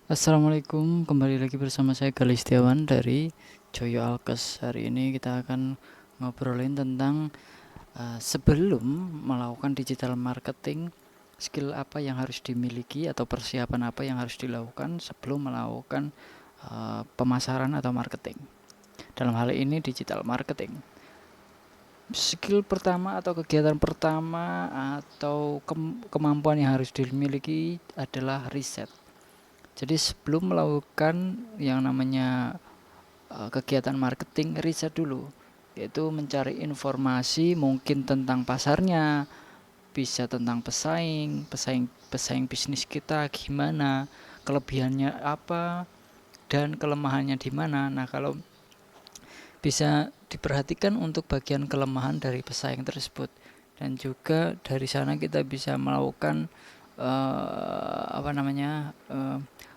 Assalamualaikum, kembali lagi bersama saya Galih Setiawan dari Joyo Alkes. Hari ini kita akan ngobrolin tentang sebelum melakukan digital marketing, skill apa yang harus dimiliki atau persiapan apa yang harus dilakukan sebelum melakukan pemasaran atau marketing. Dalam hal ini digital marketing. Skill pertama atau kegiatan pertama atau kemampuan yang harus dimiliki adalah riset. Jadi sebelum melakukan yang namanya kegiatan marketing, riset dulu, yaitu mencari informasi mungkin tentang pasarnya, bisa tentang pesaing bisnis kita gimana, kelebihannya apa dan kelemahannya di mana. Nah, kalau bisa diperhatikan untuk bagian kelemahan dari pesaing tersebut, dan juga dari sana kita bisa melakukan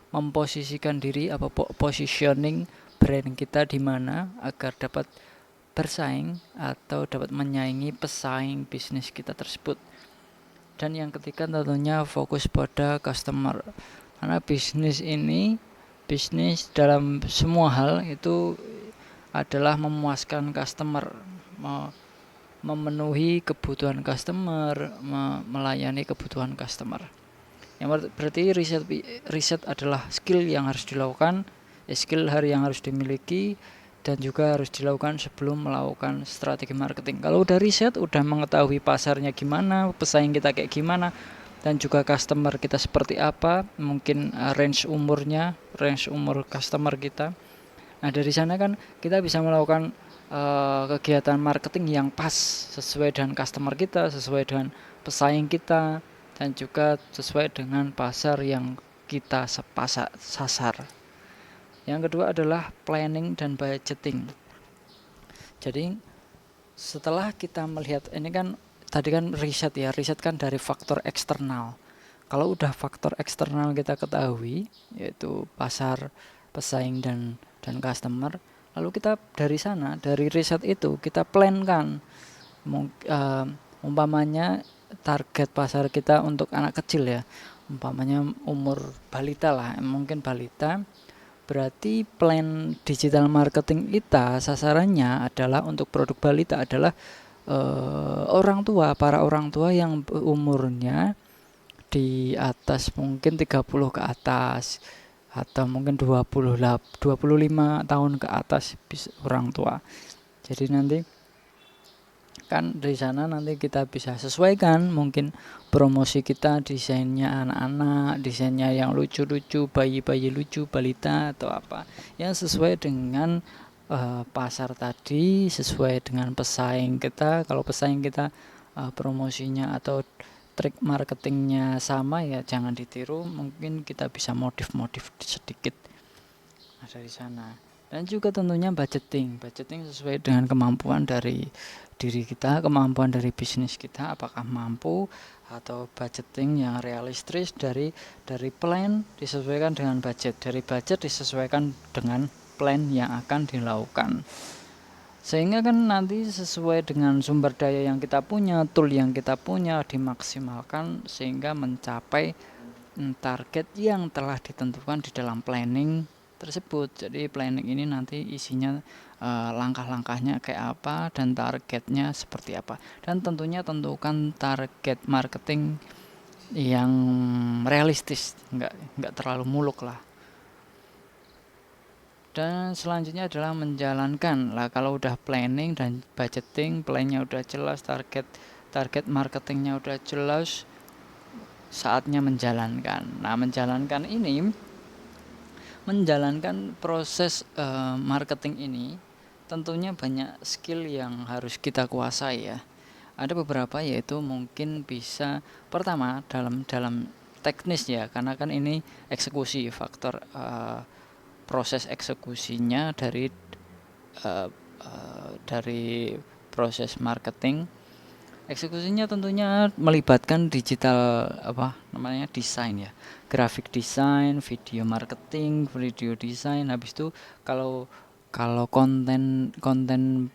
memposisikan diri, positioning brand kita di mana agar dapat bersaing atau dapat menyaingi pesaing bisnis kita tersebut. Dan yang ketiga tentunya fokus pada customer, karena bisnis dalam semua hal itu adalah memuaskan customer, memenuhi kebutuhan customer, melayani kebutuhan customer. Yang berarti riset adalah skill yang harus dilakukan, skill yang harus dimiliki dan juga harus dilakukan sebelum melakukan strategi marketing. Kalau udah riset, udah mengetahui pasarnya gimana, pesaing kita kayak gimana, dan juga customer kita seperti apa, mungkin range umur customer kita. Nah, dari sana kan kita bisa melakukan kegiatan marketing yang pas sesuai dengan customer kita, sesuai dengan pesaing kita, dan juga sesuai dengan pasar yang kita sasar. Yang kedua adalah planning dan budgeting. Jadi setelah kita melihat ini kan tadi kan riset kan dari faktor eksternal. Kalau udah faktor eksternal kita ketahui, yaitu pasar, pesaing dan customer, lalu kita dari sana, dari riset itu kita plankan. Umpamanya target pasar kita untuk anak kecil ya, umpamanya umur balita lah, mungkin balita, berarti plan digital marketing kita sasarannya adalah untuk produk balita adalah para orang tua yang umurnya di atas mungkin 30 ke atas atau mungkin 25 tahun ke atas orang tua. Jadi nanti kan dari sana nanti kita bisa sesuaikan mungkin promosi kita, desainnya anak-anak, desainnya yang lucu-lucu, bayi-bayi lucu, balita atau apa yang sesuai dengan pasar tadi, sesuai dengan pesaing kita. Kalau pesaing kita promosinya atau trik marketingnya sama, ya jangan ditiru, mungkin kita bisa modif-modif sedikit dari sana. Dan juga tentunya budgeting sesuai dengan kemampuan dari diri kita, kemampuan dari bisnis kita, apakah mampu, atau budgeting yang realistis dari plan disesuaikan dengan budget, dari budget disesuaikan dengan plan yang akan dilakukan, sehingga kan nanti sesuai dengan sumber daya yang kita punya, tool yang kita punya dimaksimalkan sehingga mencapai target yang telah ditentukan di dalam planning tersebut. Jadi planning ini nanti isinya langkah-langkahnya kayak apa dan targetnya seperti apa. Dan tentunya tentukan target marketing yang realistis, nggak terlalu muluk lah. Dan selanjutnya adalah menjalankan lah. Kalau udah planning dan budgeting, plannya udah jelas, target marketingnya udah jelas, saatnya menjalankan. Nah, menjalankan proses marketing ini tentunya banyak skill yang harus kita kuasai ya. Ada beberapa, yaitu mungkin bisa pertama dalam teknis ya, karena kan ini eksekusi, faktor proses eksekusinya uh, dari proses marketing. Eksekusinya tentunya melibatkan digital desain ya, graphic design, video marketing, video design. Habis itu kalau kalau konten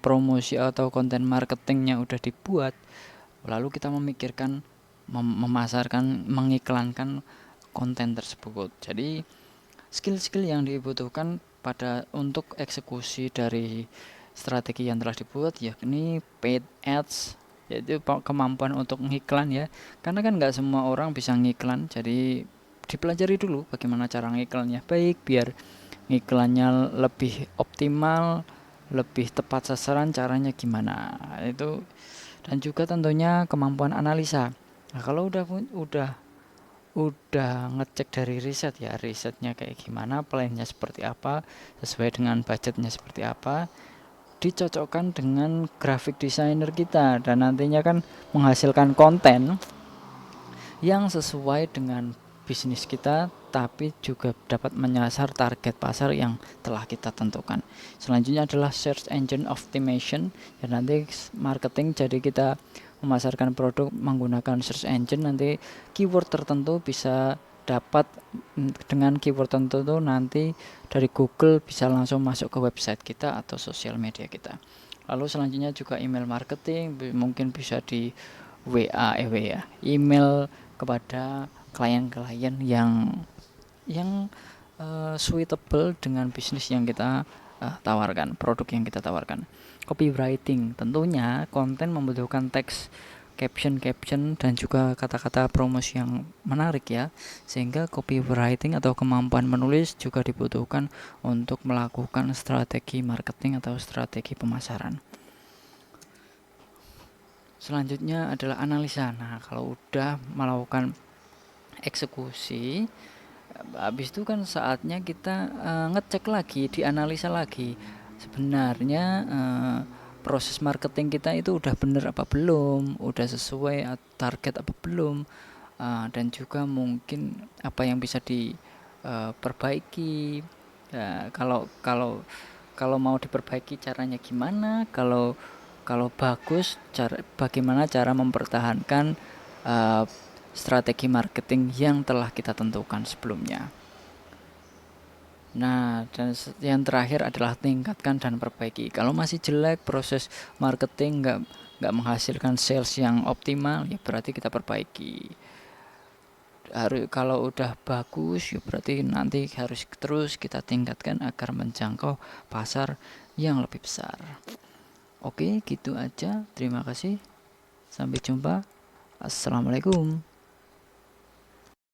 promosi atau konten marketingnya udah dibuat, lalu kita memikirkan memasarkan, mengiklankan konten tersebut. Jadi skill-skill yang dibutuhkan pada untuk eksekusi dari strategi yang telah dibuat, yakni paid ads, yaitu kemampuan untuk ngiklan ya, karena kan nggak semua orang bisa ngiklan, jadi dipelajari dulu bagaimana cara ngiklannya baik biar ngiklannya lebih optimal, lebih tepat sasaran, caranya gimana itu. Dan juga tentunya kemampuan analisa. Nah, kalau udah ngecek dari riset ya, risetnya kayak gimana, plannya seperti apa, sesuai dengan budgetnya seperti apa, dicocokkan dengan graphic designer kita, dan nantinya kan menghasilkan konten yang sesuai dengan bisnis kita, tapi juga dapat menyasar target pasar yang telah kita tentukan. Selanjutnya adalah search engine optimization, ya nanti marketing, jadi kita memasarkan produk menggunakan search engine, nanti keyword tertentu bisa dapat dengan keyword tertentu nanti dari Google bisa langsung masuk ke website kita atau sosial media kita. Lalu selanjutnya juga email marketing, mungkin bisa di WA email kepada klien-klien yang suitable dengan bisnis yang kita tawarkan, produk yang kita tawarkan. Copywriting, tentunya konten membutuhkan teks, caption dan juga kata-kata promosi yang menarik ya, sehingga copywriting atau kemampuan menulis juga dibutuhkan untuk melakukan strategi marketing atau strategi pemasaran. Selanjutnya adalah analisa. Nah, kalau udah melakukan eksekusi, habis itu kan saatnya kita ngecek lagi, dianalisa lagi. Sebenarnya proses marketing kita itu udah bener apa belum, udah sesuai target apa belum, dan juga mungkin apa yang bisa diperbaiki. Kalau mau diperbaiki caranya gimana, kalau bagus bagaimana cara mempertahankan strategi marketing yang telah kita tentukan sebelumnya. Nah, dan yang terakhir adalah tingkatkan dan perbaiki. Kalau masih jelek proses marketing, nggak menghasilkan sales yang optimal, ya berarti kita perbaiki. Kalau udah bagus, ya berarti nanti harus terus kita tingkatkan agar menjangkau pasar yang lebih besar. Oke, gitu aja. Terima kasih. Sampai jumpa. Assalamualaikum.